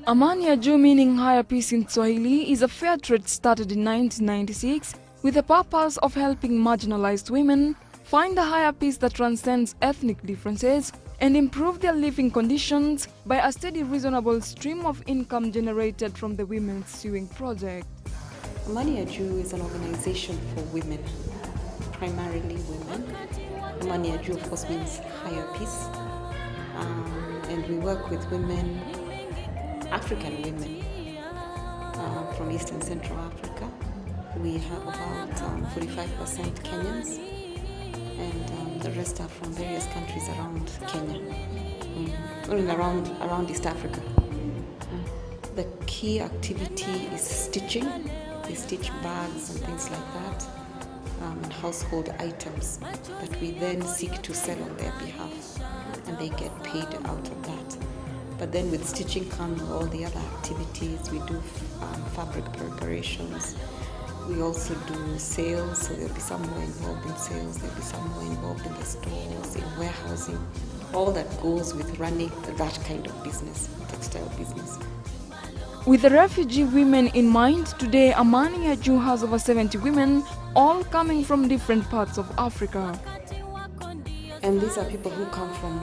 Amani ya Juu, meaning higher peace in Swahili, is a fair trade started in 1996 with the purpose of helping marginalized women find a higher peace that transcends ethnic differences and improve their living conditions by a steady, reasonable stream of income generated from the Women's Sewing Project. Amani ya Juu is an organization for women, primarily women. Amani ya Juu, of course, means higher peace. And we work with women, African women from East and Central Africa. We have about 45% Kenyans, and the rest are from various countries around Kenya, around East Africa. The key activity is stitching. They stitch bags and things like that, and household items that we then seek to sell on their behalf, and they get paid out of that. But then with stitching come all the other activities. We do fabric preparations. We also do sales, so there'll be some more involved in sales, there'll be some more involved in the stores, in warehousing, all that goes with running that kind of business, textile business. With the refugee women in mind, today Amani ya Juu has over 70 women, all coming from different parts of Africa. And these are people who come from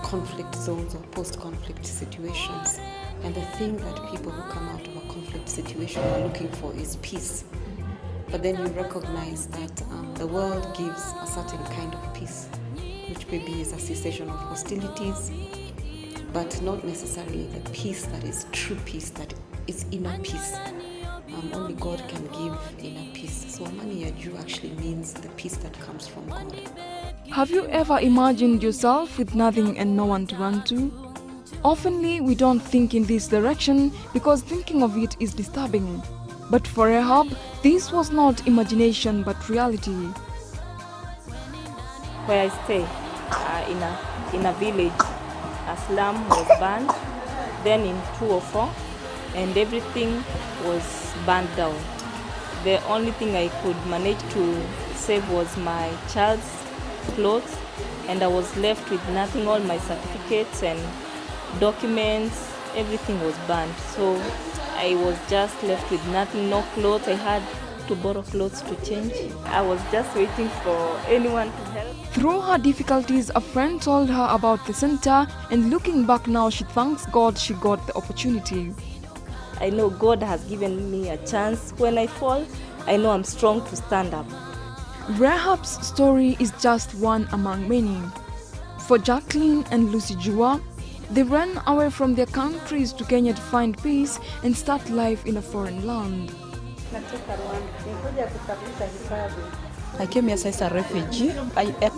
conflict zones or post-conflict situations. And the thing that people who come out of a conflict situation are looking for is peace. But then you recognize that the world gives a certain kind of peace, which maybe is a cessation of hostilities, but not necessarily the peace that is true peace, that is inner peace. Only God can give inner peace. So Amani ya Juu actually means the peace that comes from God. Have you ever imagined yourself with nothing and no one to run to? Oftenly, we don't think in this direction because thinking of it is disturbing. But for Rahab, this was not imagination but reality. Where I stay, in a village, a slum was burned, then in 2004, and everything was burned down. The only thing I could manage to save was my child's clothes, and I was left with nothing. All my certificates and documents, everything was burned. So I was just left with nothing, no clothes. I had to borrow clothes to change. I was just waiting for anyone to help. Through her difficulties, a friend told her about the center, and looking back now, she thanks God she got the opportunity. I know God has given me a chance. When I fall, I know I'm strong to stand up. Rahab's story is just one among many. For Jacqueline and Lucy Jua, they ran away from their countries to Kenya to find peace and start life in a foreign land. I came here as a refugee.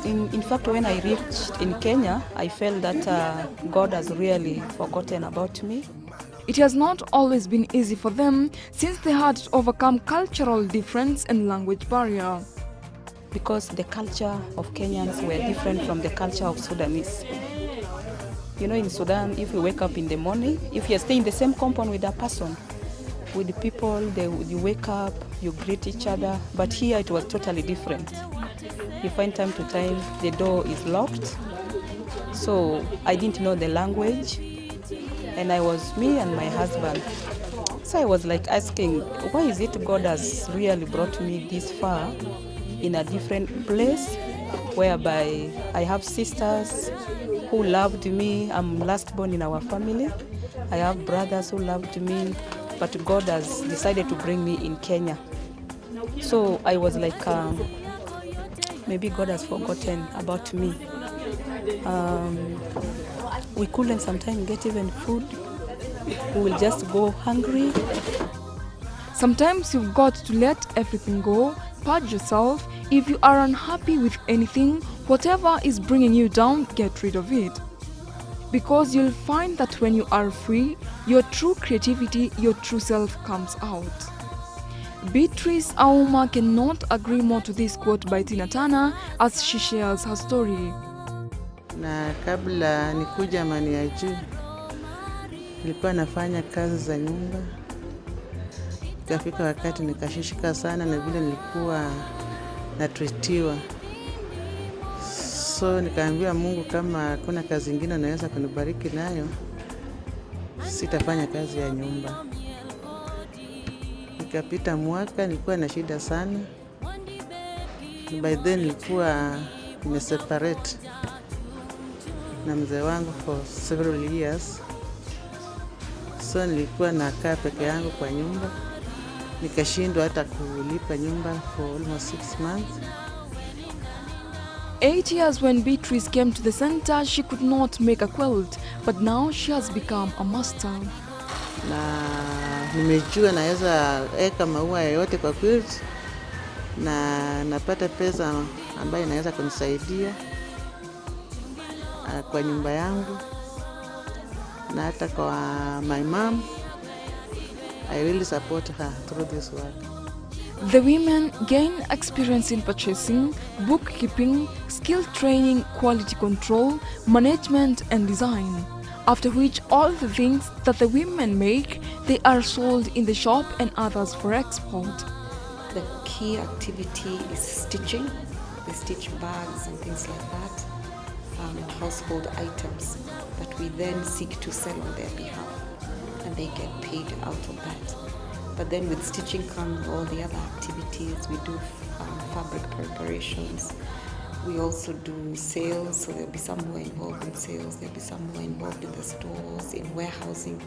In fact, when I reached in Kenya, I felt that God has really forgotten about me. It has not always been easy for them since they had to overcome cultural difference and language barrier. Because the culture of Kenyans were different from the culture of Sudanese. You know, in Sudan, if you wake up in the morning, if you stay in the same compound with a person, with the people, you wake up, you greet each other. But here it was totally different. You find time to time the door is locked. So I didn't know the language, and I was me and my husband. So I was like asking, why is it God has really brought me this far in a different place, whereby I have sisters who loved me. I'm last born in our family. I have brothers who loved me, but God has decided to bring me in Kenya. So I was like, maybe God has forgotten about me. We couldn't sometimes get even food. We will just go hungry. Sometimes you've got to let everything go, purge yourself. If you are unhappy with anything, whatever is bringing you down, get rid of it. Because you'll find that when you are free, your true creativity, your true self comes out. Beatrice Auma cannot agree more to this quote by Tina Turner as she shares her story. Na kabla nikuja Amani ya Juu, nilikuwa nafanya kazi za nyumba. Ikafika wakati nikashishika sana na vile nilikuwa natritiwa. So nikaambia Mungu kama kuna kazi nyingine anaweza kunibariki nayo, sitafanya kazi ya nyumba. Nikapita mwaka, nilikuwa na shida sana. By then nilikuwa nimeseparate na mzee wangu for several years. So nilikuwa nakaa peke yangu kwa nyumba. Nikashindwa hata kulipa nyumba for almost 6 months. 8 years when Beatrice came to the center, she could not make a quilt, but now she has become a master. Na nimejua naweza eka maua yoyote kwa quilt na napata pesa ambayo inaweza kunisaidia kwa nyumba yangu na hata kwa my mom. I really support her through this work. The women gain experience in purchasing, bookkeeping, skill training, quality control, management and design. After which all the things that the women make, they are sold in the shop and others for export. The key activity is stitching. They stitch bags and things like that, and household items that we then seek to sell on their behalf, and they get paid out of that. But then with stitching comes all the other activities. We do fabric preparations. We also do sales, so there'll be some who are involved in sales, there'll be some who are involved in the stores, in warehousing,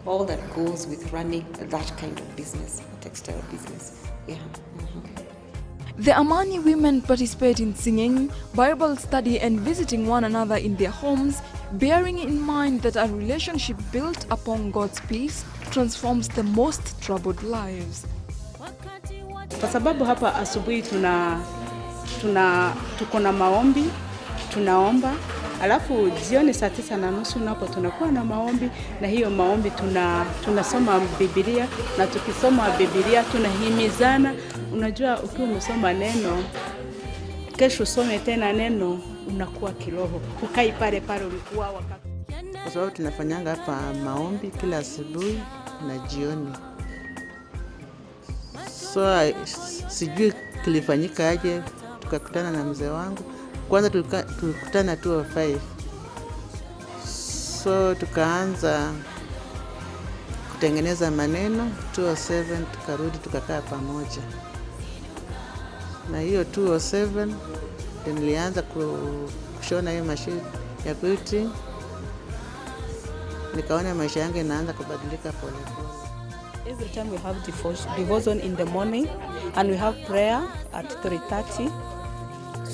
all that goes with running that kind of business, textile business. Yeah. Mm-hmm. The Amani women participate in singing, Bible study and visiting one another in their homes, bearing in mind that a relationship built upon God's peace transforms the most troubled lives. Kwa sababu hapa asubuhi tuko na maombi, tunaomba, alafu jioni saa 9:30 napo tunakuwa na maombi, na hiyo maombi tunasoma Biblia, na tukisoma Biblia tunahimizana. Unajua ukiwa umesoma neno, kesho usome tena neno, unakuwa kiroho. Kukai pale ulikuwa wakati. Kwa sababu tunafanyanga hapa maombi kila asubuhi na jioni. So sijui kilifanyika aje, tukakutana na mzee wangu. Kwanza tulikutana 205. So tukaanza kutengeneza maneno 207, tukarudi tukakaa pamoja. Na hiyo 207 nilianza kushona hiyo mashine ya quilting. Nikaona maisha yangu inaanza kubadilika pole pole. Every time we have devotion in the morning and we have prayer at 3:30.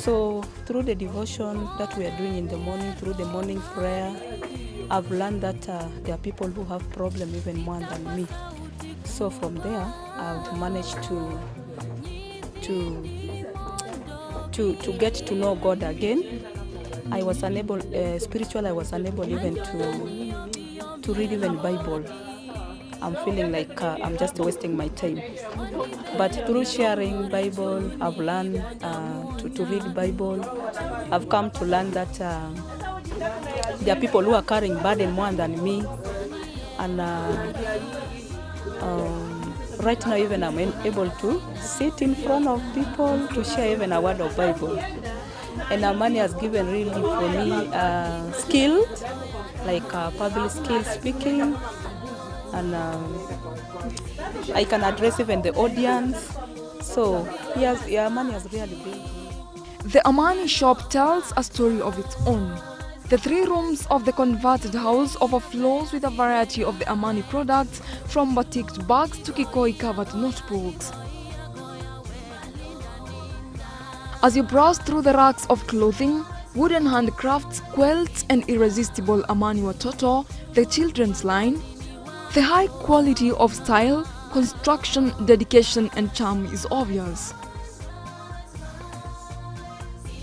So through the devotion that we are doing in the morning, through the morning prayer, I've learned that there are people who have problems even more than me. So from there, I've managed to get to know God again. I was unable, spiritually, I was unable even to read even Bible. I'm feeling like I'm just wasting my time. But through sharing Bible, I've learned to read Bible. I've come to learn that there are people who are carrying burden more than me. And right now even I'm able to sit in front of people to share even a word of Bible. And Amani has given really for me skills, like public skills speaking, and I can address even the audience. So Amani has really been. The Amani shop tells a story of its own. The 3 rooms of the converted house overflows with a variety of the Amani products, from batiked bags to kikoi-covered notebooks. As you browse through the racks of clothing, wooden handcrafts, quilts and irresistible Amani Watoto, the children's line, the high quality of style, construction, dedication and charm is obvious.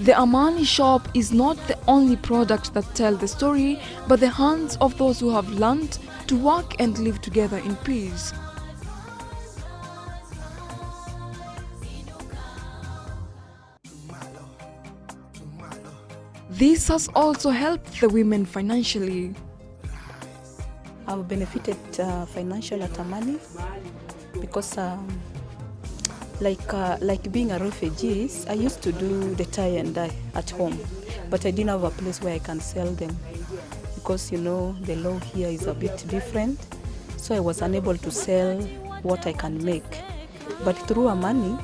The Amani shop is not the only product that tell the story, but the hands of those who have learned to work and live together in peace. This has also helped the women financially. I've benefited financially at Amani because like being a refugee, I used to do the tie and dye at home, but I didn't have a place where I can sell them because the law here is a bit different. So I was unable to sell what I can make. But through Amani,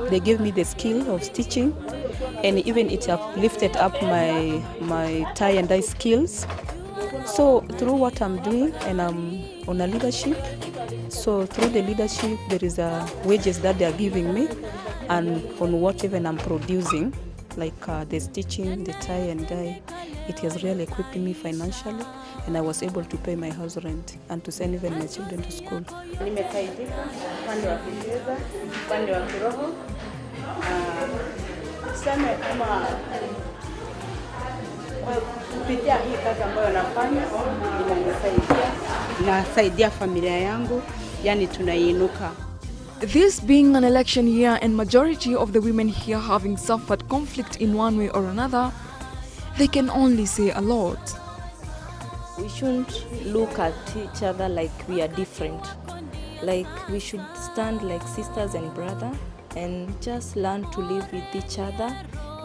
they gave me the skill of stitching, and even it have lifted up my tie and dye skills. So through what I'm doing, and I'm on a leadership, so through the leadership there is a wages that they are giving me, and on what even I'm producing, like the stitching, the tie and dye, it has really equipped me financially, and I was able to pay my house rent and to send even my children to school. Nimesaidika upande wa kifedha, upande wa kiroho. Tuseme kama kupitia hii kazi ambayo nafanya nasaidia familia yangu, yani tunainuka. This being an election year and majority of the women here having suffered conflict in one way or another, they can only say a lot. We shouldn't look at each other like we are different. Like we should stand like sisters and brothers and just learn to live with each other,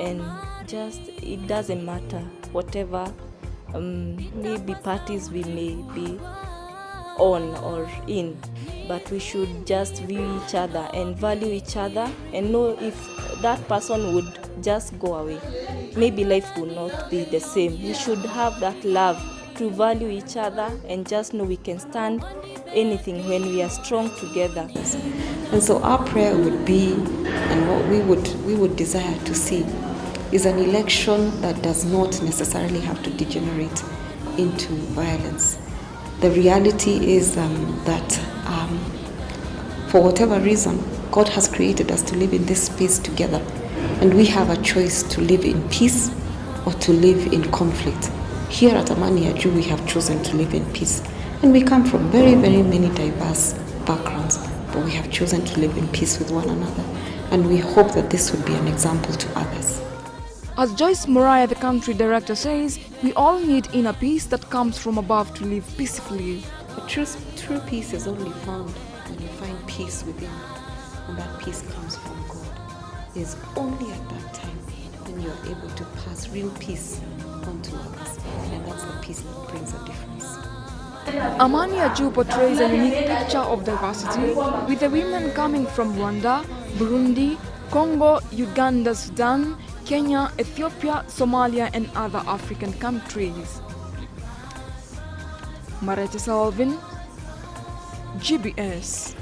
and just it doesn't matter whatever maybe parties we may be on or in, but we should just view each other and value each other and know if that person would just go away, maybe life will not be the same. We should have that love to value each other and just know we can stand anything when we are strong together. And so our prayer would be, and what we would desire to see, is an election that does not necessarily have to degenerate into violence. The reality is that for whatever reason, God has created us to live in this space together, and we have a choice to live in peace or to live in conflict. Here at Amani Aju, we have chosen to live in peace, and we come from very, very many diverse backgrounds, but we have chosen to live in peace with one another, and we hope that this would be an example to others. As Joyce Moriah, the country director, says, we all need inner peace that comes from above to live peacefully. True peace is only found when you find peace within, and that peace comes from God. It is only at that time when you are able to pass real peace on to others, and that's the peace that brings a difference. Amani Aju portrays a unique picture of diversity, with the women coming from Rwanda, Burundi, Congo, Uganda, Sudan, Kenya, Ethiopia, Somalia, and other African countries. Marete Salvin, GBS.